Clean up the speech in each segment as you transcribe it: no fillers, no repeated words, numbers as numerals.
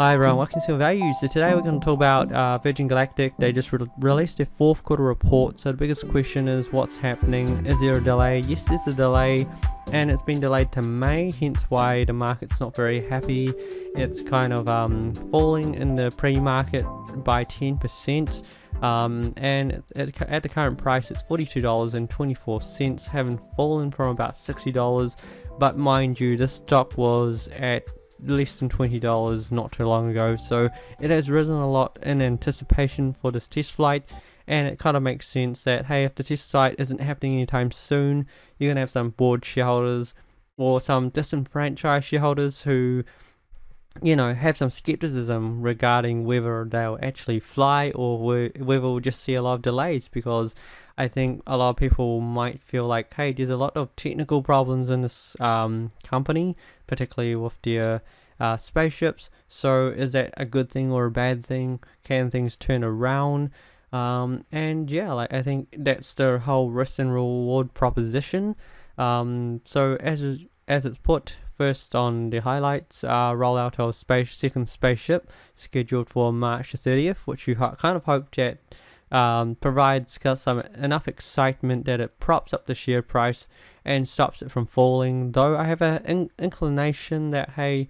Hi everyone, welcome to Silver Value. So today we're going to talk about Virgin Galactic. They just released their fourth quarter report. So the biggest question is what's happening? Is there a delay? Yes, there's a delay, and it's been delayed to May, hence why the market's not very happy. It's kind of falling in the pre-market by 10%, and at the current price it's $42.24, having fallen from about $60. But mind you, this stock was at less than $20 not too long ago, so it has risen a lot in anticipation for this test flight. And it kind of makes sense that, hey, if the test flight isn't happening anytime soon, you're gonna have some bored shareholders or some disenfranchised shareholders who, you know, have some skepticism regarding whether they'll actually fly or whether we'll just see a lot of delays, because I think a lot of people might feel like, hey, there's a lot of technical problems in this company, particularly with their spaceships. So is that a good thing or a bad thing? Can things turn around? And yeah, like I think that's the whole risk and reward proposition. So as it's put first on the highlights, rollout of second spaceship scheduled for March the 30th, which you kind of hope that provides enough excitement that it props up the share price and stops it from falling. Though I have an inclination that, hey,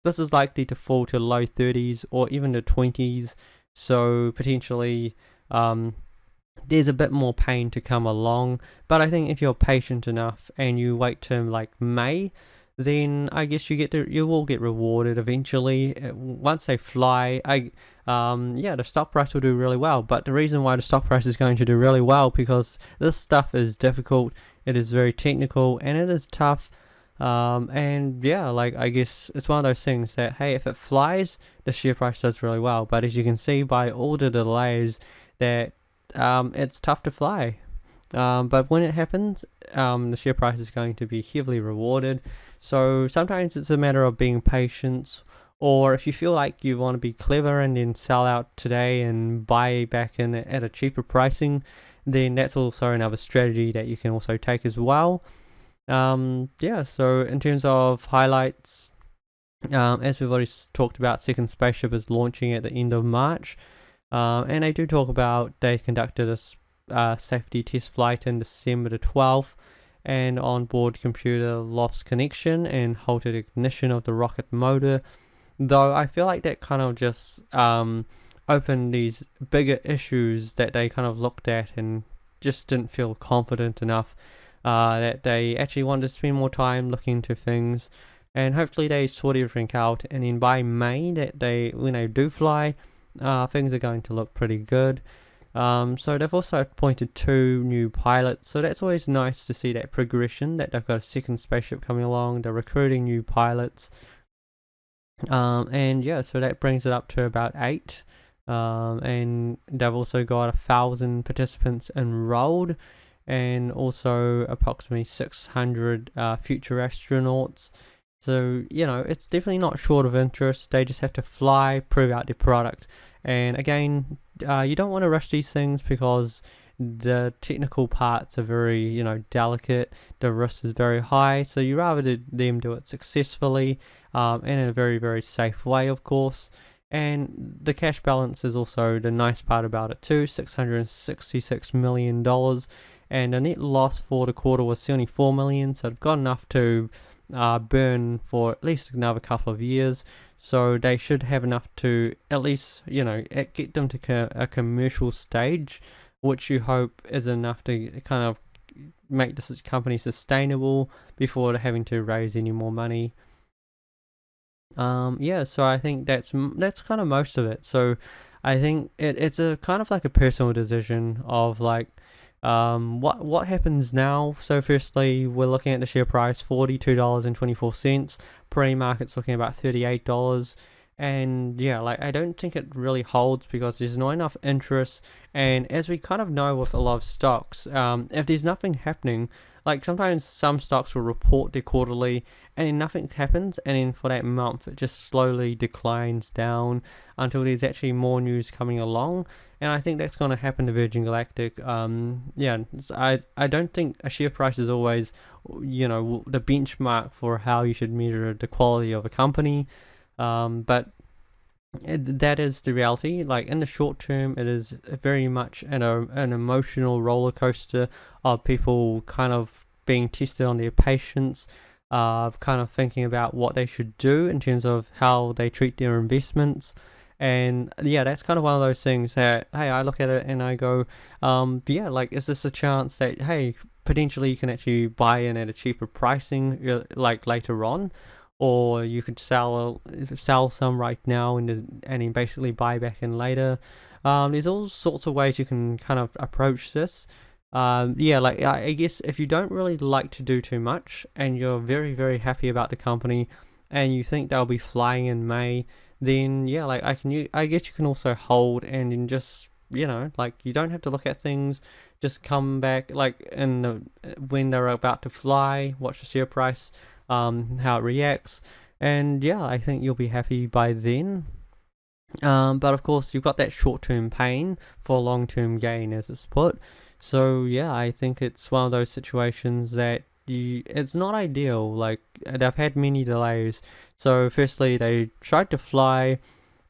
this is likely to fall to low 30s or even the 20s, so potentially there's a bit more pain to come along. But I think if you're patient enough and you wait till like May, then I guess you will get rewarded eventually. Once they fly, yeah, the stock price will do really well. But the reason why the stock price is going to do really well, because this stuff is difficult, it is very technical, and it is tough. And yeah, like I guess it's one of those things that, hey, if it flies, the share price does really well. But as you can see by all the delays, that it's tough to fly. But when it happens, the share price is going to be heavily rewarded. So sometimes it's a matter of being patient, or if you feel like you want to be clever and then sell out today and buy back in at a cheaper pricing, then that's also another strategy that you can also take as well. Yeah, so in terms of highlights, as we've already talked about, second spaceship is launching at the end of March, and they do talk about they conducted a safety test flight in December the 12th, and onboard computer lost connection and halted ignition of the rocket motor. Though I feel like that kind of just opened these bigger issues that they kind of looked at and just didn't feel confident enough that they actually wanted to spend more time looking into things, and hopefully they sort everything out, and then by May, when they do fly, things are going to look pretty good. So they've also appointed 2 new pilots, so that's always nice to see that progression, that they've got a second spaceship coming along, they're recruiting new pilots, and yeah, so that brings it up to about 8, and they've also got 1,000 participants enrolled, and also approximately 600 future astronauts. So, you know, it's definitely not short of interest. They just have to fly, prove out their product. And again, you don't want to rush these things, because the technical parts are very, you know, delicate. The risk is very high. So you rather them do it successfully and in a very, very safe way, of course. And the cash balance is also the nice part about it too, $666 million. And the net loss for the quarter was $74 million. So they've got enough to burn for at least another couple of years, so they should have enough to at least, you know, get them to a commercial stage, which you hope is enough to kind of make this company sustainable before having to raise any more money. Yeah, so I think that's kind of most of it. So I think it's a kind of like a personal decision of like, what happens now. So firstly, we're looking at the share price, $42.24, pre-market's looking about $38, and yeah, like I don't think it really holds, because there's not enough interest. And as we kind of know with a lot of stocks, if there's nothing happening, like sometimes some stocks will report their quarterly and then nothing happens, and then for that month it just slowly declines down until there's actually more news coming along. And I think that's going to happen to Virgin Galactic. Yeah, I don't think a share price is always, you know, the benchmark for how you should measure the quality of a company. But that is the reality. Like in the short term, it is very much an emotional roller coaster of people kind of being tested on their patience, kind of thinking about what they should do in terms of how they treat their investments. And yeah, that's kind of one of those things that, hey, I look at it and I go, yeah, like, is this a chance that, hey, potentially you can actually buy in at a cheaper pricing, like later on, or you could sell some right now and then basically buy back in later. There's all sorts of ways you can kind of approach this. Yeah, like I guess if you don't really like to do too much and you're very, very happy about the company and you think they'll be flying in May, then yeah, like I guess you can also hold and then just, like, you don't have to look at things. Just come back like when they're about to fly, watch the share price, how it reacts, and yeah, I think you'll be happy by then. But of course, you've got that short-term pain for long-term gain, as it's put. So yeah, I think it's one of those situations that it's not ideal. Like, they've had many delays. So firstly, they tried to fly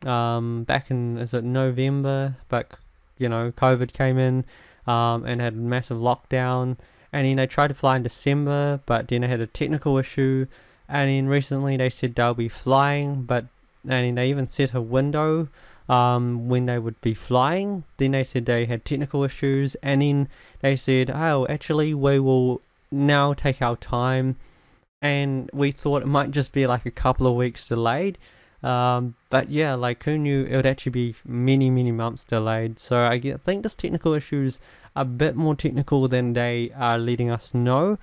back in, is it November, but COVID came in and had a massive lockdown. And then they tried to fly in December, but then they had a technical issue. And then recently they said they'll be flying, and then they even set a window when they would be flying. Then they said they had technical issues, and then they said, oh, actually we will now take our time. And we thought it might just be like a couple of weeks delayed. But yeah, like, who knew it would actually be many, many months delayed. So I think this technical issue is a bit more technical than they are letting us know.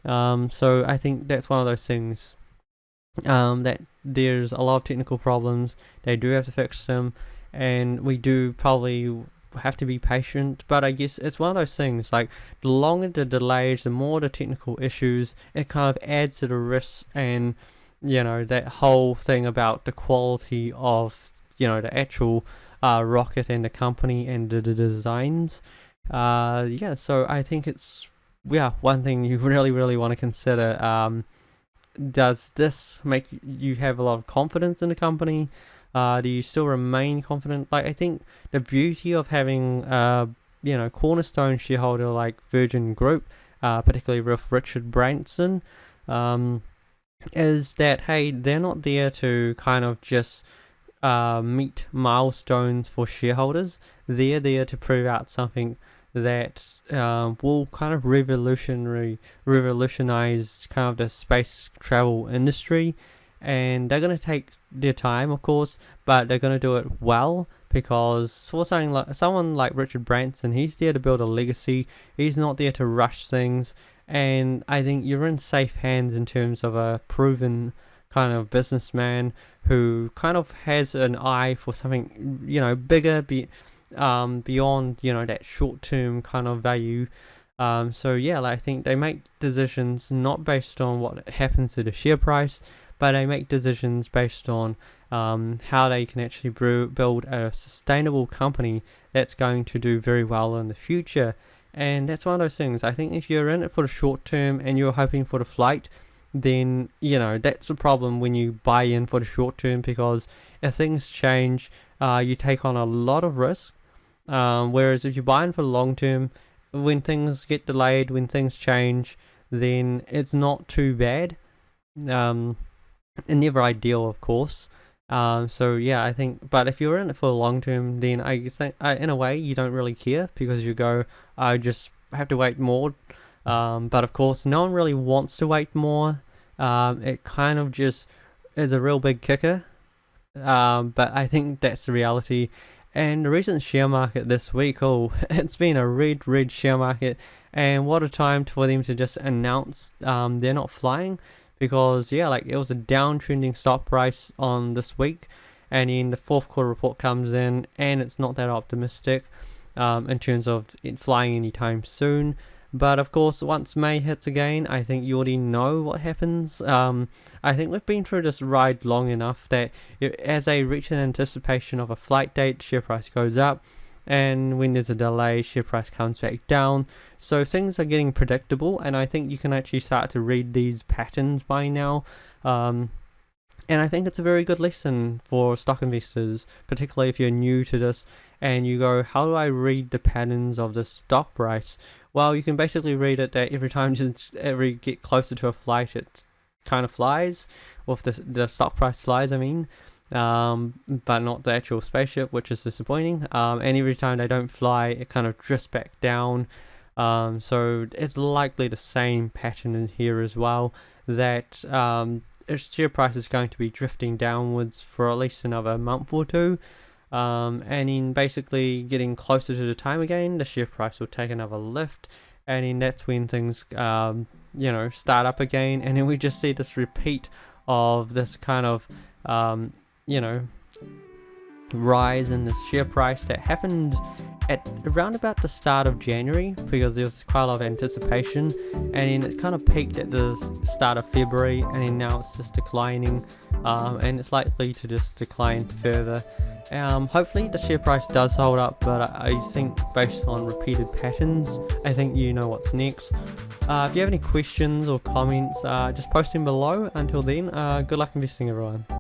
So I think that's one of those things, that there's a lot of technical problems. They do have to fix them, and we do probably have to be patient. But I guess it's one of those things, like, the longer the delays, the more the technical issues, it kind of adds to the risks, and that whole thing about the quality of the actual rocket and the company and the designs. Yeah, so I think it's one thing you really, really want to consider. Does this make you have a lot of confidence in the company? Do you still remain confident? Like, I think the beauty of having cornerstone shareholder like Virgin Group, particularly with Richard Branson, is that, hey, they're not there to kind of just meet milestones for shareholders. They're there to prove out something that will kind of revolutionize kind of the space travel industry. And they're going to take their time, of course, but they're going to do it well, because for someone like Richard Branson, he's there to build a legacy. He's not there to rush things. And I think you're in safe hands in terms of a proven kind of businessman who kind of has an eye for something, bigger, beyond, that short-term kind of value. So yeah, I think they make decisions not based on what happens to the share price, but they make decisions based on how they can actually build a sustainable company that's going to do very well in the future. And that's one of those things. I think if you're in it for the short term and you're hoping for the flight, then that's a problem when you buy in for the short term, because if things change, you take on a lot of risk. Whereas if you buy in for the long term, when things get delayed, when things change, then it's not too bad. And never ideal, of course. So yeah, I think, but if you're in it for the long term, then I guess in a way you don't really care, because you go, I just have to wait more. But of course, no one really wants to wait more. It kind of just is a real big kicker. But I think that's the reality. And the recent share market this week, it's been a red share market. And what a time for them to just announce they're not flying. Because yeah, like, it was a downtrending stock price on this week, and then the fourth quarter report comes in and it's not that optimistic in terms of it flying anytime soon. But of course, once May hits again, I think you already know what happens. I think we've been through this ride long enough that as they reach an anticipation of a flight date, share price goes up, and when there's a delay, share price comes back down. So things are getting predictable, and I think you can actually start to read these patterns by now. And I think it's a very good lesson for stock investors, particularly if you're new to this and you go, how do I read the patterns of the stock price? Well, you can basically read it that every time you get closer to a flight, it kind of flies, or if the stock price flies, I mean, but not the actual spaceship, which is disappointing. And every time they don't fly, it kind of drifts back down. So it's likely the same pattern in here as well, that its share price is going to be drifting downwards for at least another month or two. And in basically getting closer to the time again, the share price will take another lift, and then that's when things start up again, and then we just see this repeat of this kind of rise in the share price that happened at around about the start of January, because there was quite a lot of anticipation, and then it kind of peaked at the start of February, and then now it's just declining, and it's likely to just decline further. Hopefully the share price does hold up, but I think based on repeated patterns, I think you know what's next. If you have any questions or comments, just post them below. Until then, good luck investing, everyone.